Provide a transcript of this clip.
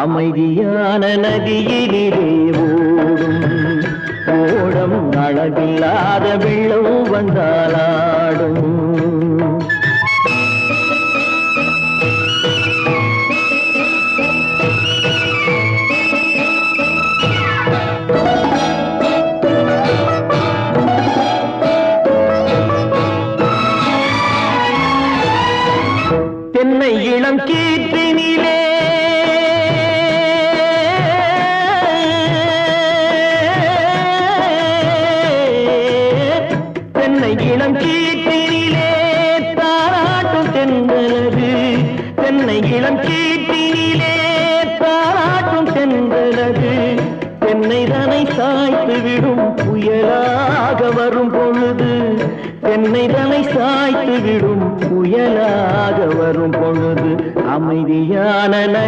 அமைதியான நதியிலே ஓடும் ஓடம் அளவில்லாத வெள்ளம் வந்தாலாடும். தென்னை இளம் கீற்றினிலே தென்னை இளம் கீற்றினிலே தாராட்டும் தென்றலது. தென்னை இளம் கீற்றினிலே தாராட்டும் தென்றலது. தென்னை தனை சாய்த்து விடும் புயலாக வரும் பொழுது. தென்னை தனை சாய்த்து விடும் புயலாக வரும் பொழுது அமைதியான நதி